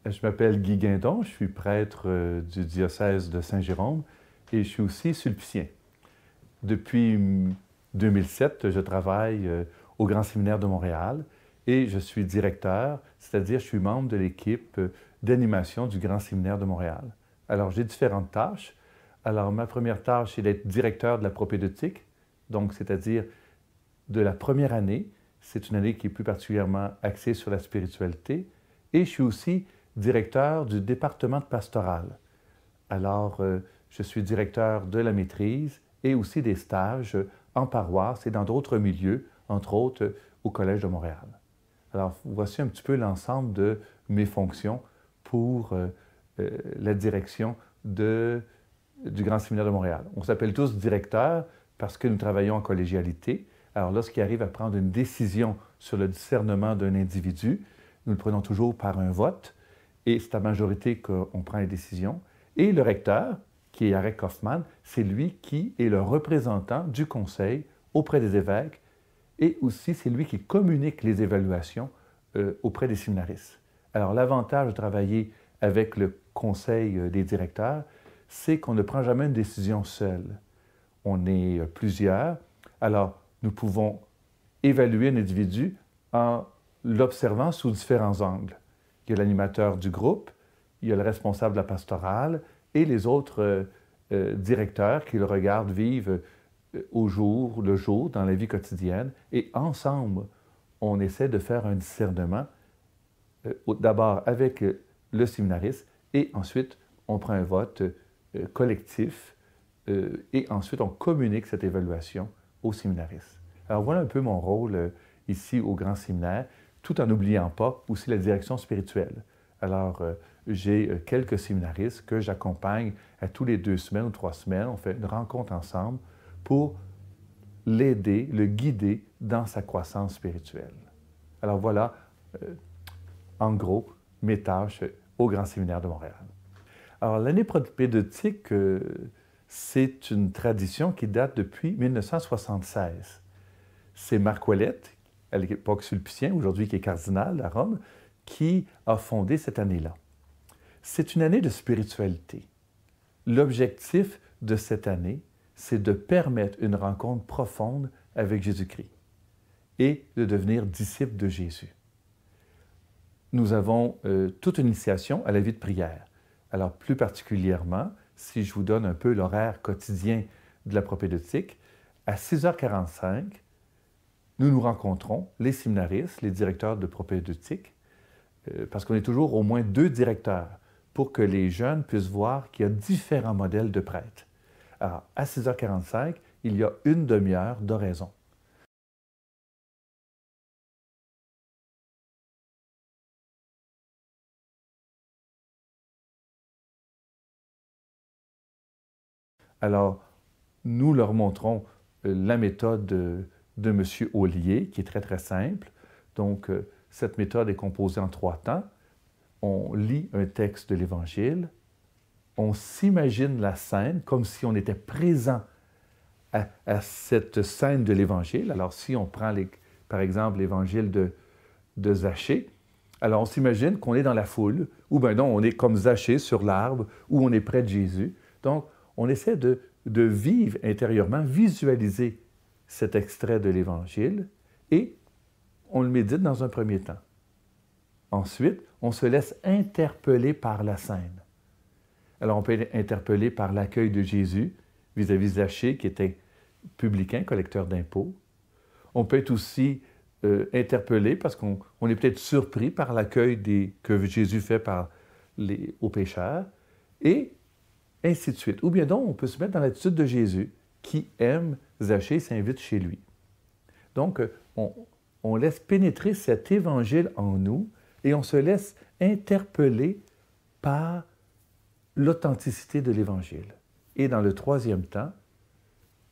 Je m'appelle Guy Guindon, je suis prêtre du diocèse de Saint-Jérôme et je suis aussi sulpicien. Depuis 2007, je travaille au Grand Séminaire de Montréal et je suis directeur, c'est-à-dire je suis membre de l'équipe d'animation du Grand Séminaire de Montréal. Alors j'ai différentes tâches. Alors ma première tâche, c'est d'être directeur de la propédeutique, donc c'est-à-dire de la première année. C'est une année qui est plus particulièrement axée sur la spiritualité. Et je suis aussi directeur du département de pastoral. Alors, je suis directeur de la maîtrise et aussi des stages en paroisse et dans d'autres milieux, entre autres au Collège de Montréal. Alors, voici un petit peu l'ensemble de mes fonctions pour la direction du Grand Séminaire de Montréal. On s'appelle tous directeurs parce que nous travaillons en collégialité. Alors, lorsqu'il arrive à prendre une décision sur le discernement d'un individu, nous le prenons toujours par un vote, et c'est à majorité qu'on prend les décisions. Et le recteur, qui est Yarek Kaufman, c'est lui qui est le représentant du conseil auprès des évêques, et aussi c'est lui qui communique les évaluations auprès des séminaristes. Alors, l'avantage de travailler avec le conseil des directeurs, c'est qu'on ne prend jamais une décision seul. On est plusieurs. Alors, nous pouvons évaluer un individu en l'observant sous différents angles. Il y a l'animateur du groupe, il y a le responsable de la pastorale et les autres directeurs qui le regardent vivre au jour, le jour, dans la vie quotidienne. Et ensemble, on essaie de faire un discernement, d'abord avec le séminariste, et ensuite, on prend un vote collectif, et ensuite, on communique cette évaluation aux séminaristes. Alors, voilà un peu mon rôle ici au Grand Séminaire, tout en n'oubliant pas aussi la direction spirituelle. Alors, j'ai quelques séminaristes que j'accompagne à tous les 2 semaines ou 3 semaines. On fait une rencontre ensemble pour l'aider, le guider dans sa croissance spirituelle. Alors voilà, en gros, mes tâches au Grand Séminaire de Montréal. Alors, l'année propédeutique, c'est une tradition qui date depuis 1976. C'est Marc Ouellette, à l'époque sulpicien, aujourd'hui qui est cardinal à Rome, qui a fondé cette année-là. C'est une année de spiritualité. L'objectif de cette année, c'est de permettre une rencontre profonde avec Jésus-Christ et de devenir disciple de Jésus. Nous avons toute une initiation à la vie de prière. Alors, plus particulièrement, si je vous donne un peu l'horaire quotidien de la propédeutique, à 6h45, nous nous rencontrons, les séminaristes, les directeurs de propédeutique, parce qu'on est toujours au moins 2 directeurs pour que les jeunes puissent voir qu'il y a différents modèles de prêtres. Alors, à 6h45, il y a une demi-heure d'oraison. Alors, nous leur montrons la méthode de M. Ollier, qui est très, très simple. Donc, cette méthode est composée en 3 temps. On lit un texte de l'Évangile, on s'imagine la scène comme si on était présent à cette scène de l'Évangile. Alors, si on prend, par exemple, l'Évangile de Zachée, alors on s'imagine qu'on est dans la foule, ou bien non, on est comme Zachée sur l'arbre, ou on est près de Jésus. Donc, on essaie de vivre intérieurement, visualiser cet extrait de l'Évangile, et on le médite dans un premier temps. Ensuite, on se laisse interpeller par la scène. Alors, on peut être interpellé par l'accueil de Jésus vis-à-vis de Zachée, qui était publicain, collecteur d'impôts. On peut être aussi interpellé parce qu'on est peut-être surpris par l'accueil que Jésus fait aux pécheurs, et ainsi de suite. Ou bien donc, on peut se mettre dans l'attitude de Jésus, qui aime Zachée et s'invite chez lui. Donc, on laisse pénétrer cet évangile en nous et on se laisse interpeller par l'authenticité de l'Évangile. Et dans le 3e temps,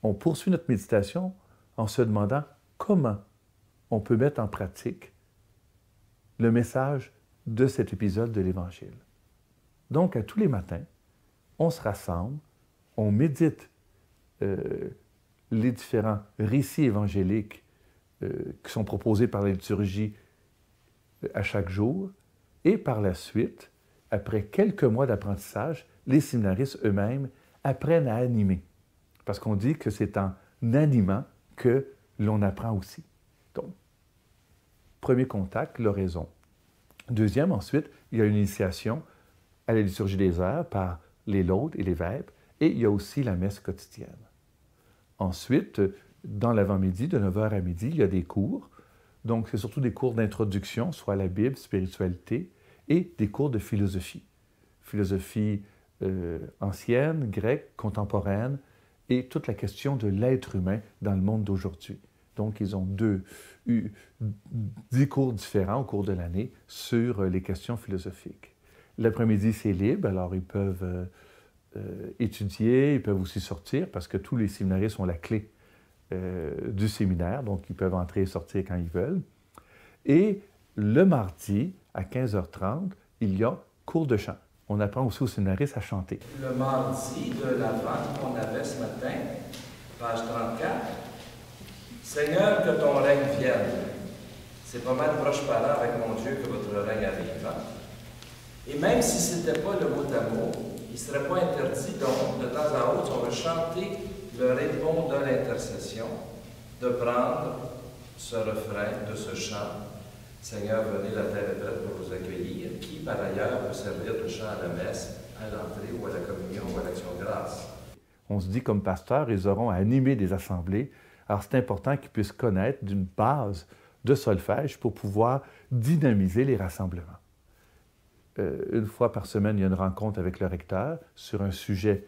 on poursuit notre méditation en se demandant comment on peut mettre en pratique le message de cet épisode de l'Évangile. Donc, à tous les matins, on se rassemble, on médite les différents récits évangéliques qui sont proposés par la liturgie à chaque jour, et par la suite, après quelques mois d'apprentissage, les séminaristes eux-mêmes apprennent à animer. Parce qu'on dit que c'est en animant que l'on apprend aussi. Donc, premier contact, l'oraison. Deuxième, ensuite, il y a une initiation à la liturgie des heures par les laudes et les vêpres, et il y a aussi la messe quotidienne. Ensuite, dans l'avant-midi, de 9h à midi, il y a des cours. Donc, c'est surtout des cours d'introduction, soit à la Bible, spiritualité, et des cours de philosophie. Philosophie ancienne, grecque, contemporaine, et toute la question de l'être humain dans le monde d'aujourd'hui. Donc, ils ont 10 cours différents au cours de l'année sur les questions philosophiques. L'après-midi, c'est libre, alors ils peuvent étudier, ils peuvent aussi sortir, parce que tous les séminaristes ont la clé du séminaire, donc ils peuvent entrer et sortir quand ils veulent. Et le mardi, à 15h30, il y a cours de chant. On apprend aussi aux séminaristes à chanter. Le mardi de l'Avent qu'on avait ce matin, page 34, « Seigneur, que ton règne vienne. » C'est pas mal proche parlant avec mon Dieu que votre règne arrive. Hein? Et même si ce n'était pas le mot d'amour, il ne serait pas interdit, donc, de temps en autre, on veut chanter le répond de l'intercession, de prendre ce refrain de ce chant. Seigneur, venez, la terre est prête pour vous accueillir, qui par ailleurs peut servir de chant à la messe, à l'entrée ou à la communion ou à l'action de grâce. On se dit comme pasteur, ils auront à animer des assemblées. Alors c'est important qu'ils puissent connaître d'une base de solfège pour pouvoir dynamiser les rassemblements. Une fois par semaine, il y a une rencontre avec le recteur sur un sujet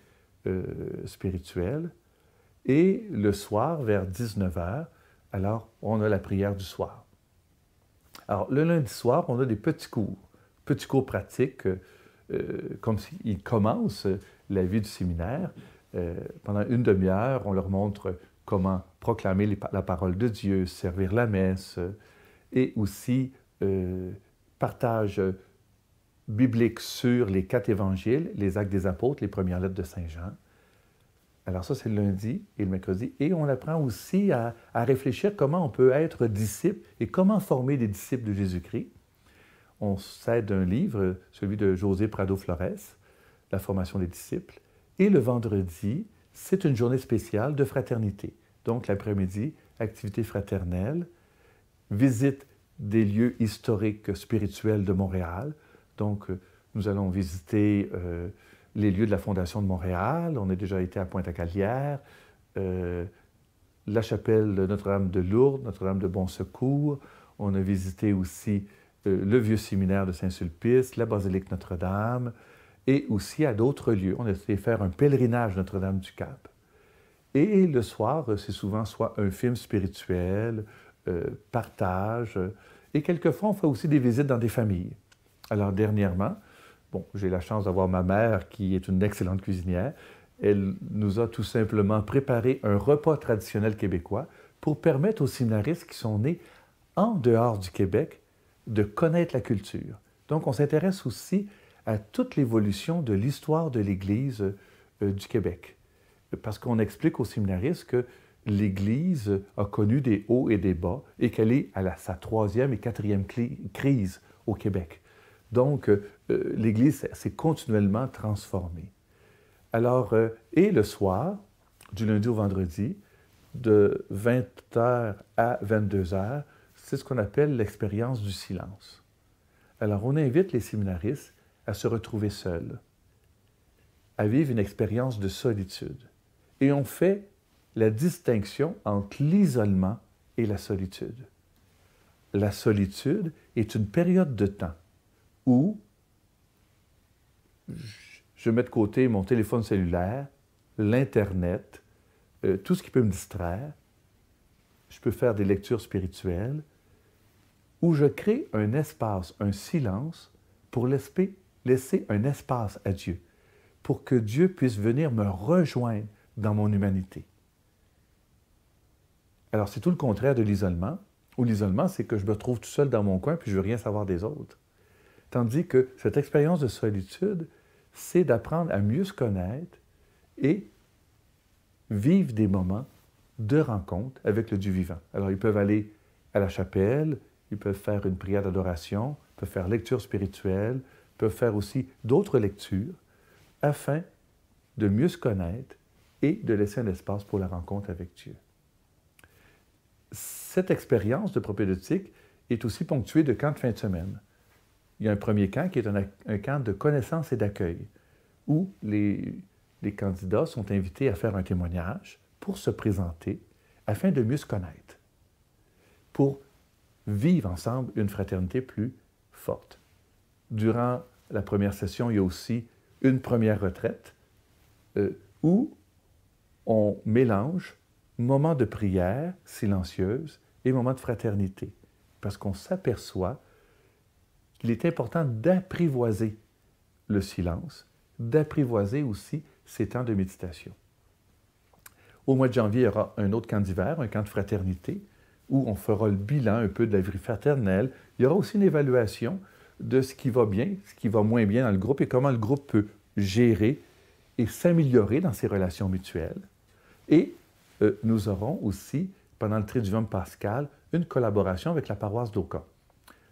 spirituel. Et le soir, vers 19h, alors on a la prière du soir. Alors, le lundi soir, on a des petits cours pratiques, comme s'ils commencent la vie du séminaire. Pendant une demi-heure, on leur montre comment proclamer la parole de Dieu, servir la messe, et aussi partage biblique sur les 4 évangiles, les actes des apôtres, les premières lettres de Saint Jean. Alors ça, c'est le lundi et le mercredi. Et on apprend aussi à réfléchir comment on peut être disciple et comment former des disciples de Jésus-Christ. On s'aide d'un livre, celui de José Prado-Flores, La formation des disciples. Et le vendredi, c'est une journée spéciale de fraternité. Donc l'après-midi, activité fraternelle, visite des lieux historiques spirituels de Montréal. Donc nous allons visiter les lieux de la Fondation de Montréal. On a déjà été à Pointe-à-Calière, la chapelle de Notre-Dame de Lourdes, Notre-Dame de Bon Secours. On a visité aussi le vieux séminaire de Saint-Sulpice, la basilique Notre-Dame, et aussi à d'autres lieux. On a été faire un pèlerinage Notre-Dame-du-Cap. Et le soir, c'est souvent soit un film spirituel, partage, et quelquefois, on fait aussi des visites dans des familles. Alors, dernièrement, bon, j'ai la chance d'avoir ma mère qui est une excellente cuisinière. Elle nous a tout simplement préparé un repas traditionnel québécois pour permettre aux séminaristes qui sont nés en dehors du Québec de connaître la culture. Donc, on s'intéresse aussi à toute l'évolution de l'histoire de l'Église du Québec. Parce qu'on explique aux séminaristes que l'Église a connu des hauts et des bas et qu'elle est à sa 3e et 4e crise au Québec. Donc, l'Église s'est continuellement transformée. Alors, et le soir, du lundi au vendredi, de 20h à 22h, c'est ce qu'on appelle l'expérience du silence. Alors, on invite les séminaristes à se retrouver seuls, à vivre une expérience de solitude. Et on fait la distinction entre l'isolement et la solitude. La solitude est une période de temps où je mets de côté mon téléphone cellulaire, l'Internet, tout ce qui peut me distraire. Je peux faire des lectures spirituelles, où je crée un espace, un silence, pour laisser un espace à Dieu, pour que Dieu puisse venir me rejoindre dans mon humanité. Alors, c'est tout le contraire de l'isolement, où l'isolement, c'est que je me trouve tout seul dans mon coin puis je ne veux rien savoir des autres. Tandis que cette expérience de solitude, c'est d'apprendre à mieux se connaître et vivre des moments de rencontre avec le Dieu vivant. Alors, ils peuvent aller à la chapelle, ils peuvent faire une prière d'adoration, ils peuvent faire lecture spirituelle, peuvent faire aussi d'autres lectures afin de mieux se connaître et de laisser un espace pour la rencontre avec Dieu. Cette expérience de propédeutique est aussi ponctuée de camps de fin de semaine. Il y a un premier camp qui est un camp de connaissance et d'accueil, où les candidats sont invités à faire un témoignage pour se présenter afin de mieux se connaître, pour vivre ensemble une fraternité plus forte. Durant la première session, il y a aussi une première retraite où on mélange moments de prière silencieuse et moments de fraternité, parce qu'on s'aperçoit qu'il est important d'apprivoiser le silence, d'apprivoiser aussi ces temps de méditation. Au mois de janvier, il y aura un autre camp d'hiver, un camp de fraternité, où on fera le bilan un peu de la vie fraternelle. Il y aura aussi une évaluation de ce qui va bien, ce qui va moins bien dans le groupe et comment le groupe peut gérer et s'améliorer dans ses relations mutuelles. Et nous aurons aussi, pendant le Triduum pascal, une collaboration avec la paroisse d'Oka.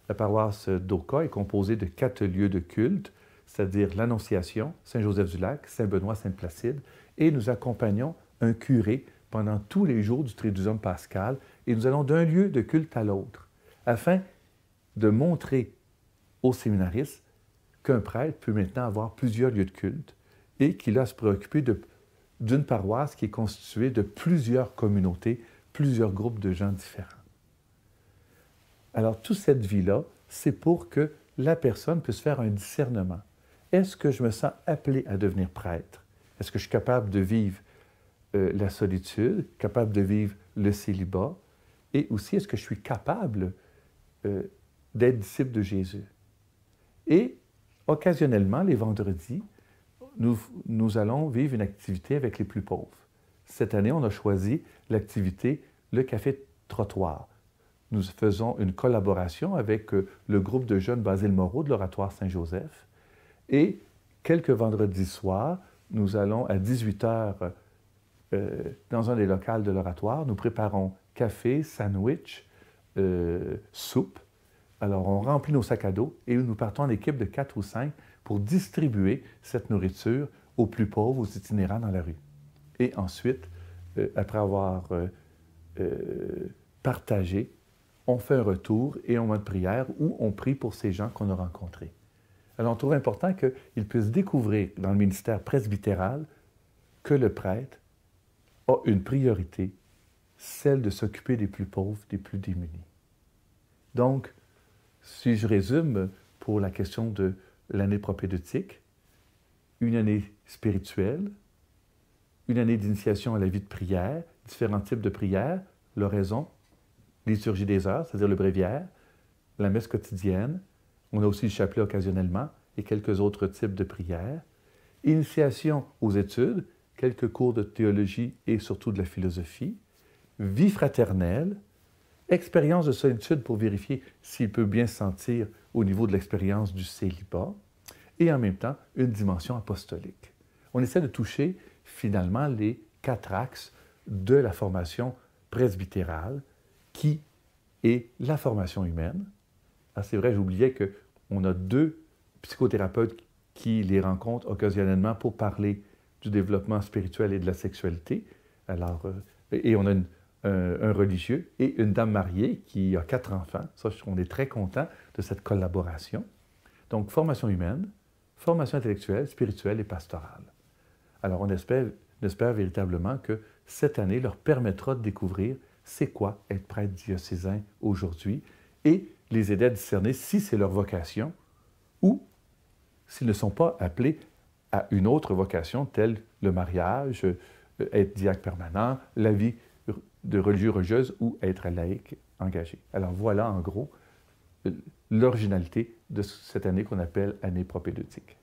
La paroisse d'Oka est composée de 4 lieux de culte, c'est-à-dire l'Annonciation, Saint-Joseph-du-Lac, Saint-Benoît, Sainte-Placide, et nous accompagnons un curé pendant tous les jours du Triduum pascal, et nous allons d'un lieu de culte à l'autre, afin de montrer aux séminaristes qu'un prêtre peut maintenant avoir plusieurs lieux de culte et qu'il a à se préoccuper d'une paroisse qui est constituée de plusieurs communautés, plusieurs groupes de gens différents. Alors, toute cette vie-là, c'est pour que la personne puisse faire un discernement. Est-ce que je me sens appelé à devenir prêtre? Est-ce que je suis capable de vivre la solitude, capable de vivre le célibat? Et aussi, est-ce que je suis capable d'être disciple de Jésus? Et occasionnellement, les vendredis, nous allons vivre une activité avec les plus pauvres. Cette année, on a choisi l'activité Le Café Trottoir. Nous faisons une collaboration avec le groupe de jeunes Basile Moreau de l'Oratoire Saint-Joseph. Et quelques vendredis soirs, nous allons à 18h dans un des locals de l'Oratoire. Nous préparons café, sandwich, soupe. Alors, on remplit nos sacs à dos et nous partons en équipe de 4 ou 5 pour distribuer cette nourriture aux plus pauvres, aux itinérants dans la rue. Et ensuite, après avoir partagé, on fait un retour et un moment de prière où on prie pour ces gens qu'on a rencontrés. Alors, on trouve important qu'ils puissent découvrir dans le ministère presbytéral que le prêtre a une priorité, celle de s'occuper des plus pauvres, des plus démunis. Donc, si je résume pour la question de l'année propédeutique, une année spirituelle, une année d'initiation à la vie de prière, différents types de prières, l'oraison, liturgie des heures, c'est-à-dire le bréviaire, la messe quotidienne, on a aussi le chapelet occasionnellement et quelques autres types de prières, initiation aux études, quelques cours de théologie et surtout de la philosophie, vie fraternelle, expérience de solitude pour vérifier s'il peut bien se sentir au niveau de l'expérience du célibat, et en même temps, une dimension apostolique. On essaie de toucher finalement les 4 axes de la formation presbytérale, qui est la formation humaine. Ah, c'est vrai, j'oubliais qu'on a 2 psychothérapeutes qui les rencontrent occasionnellement pour parler du développement spirituel et de la sexualité. Alors, et on a un religieux et une dame mariée qui a 4 enfants. Ça, on est très content de cette collaboration. Donc, formation humaine, formation intellectuelle, spirituelle et pastorale. Alors, on espère véritablement que cette année leur permettra de découvrir c'est quoi être prêtre diocésain aujourd'hui et les aider à discerner si c'est leur vocation ou s'ils ne sont pas appelés à une autre vocation telle le mariage, être diacre permanent, la vie de religieux-religieuse ou être laïque engagé. Alors voilà en gros l'originalité de cette année qu'on appelle année propédeutique.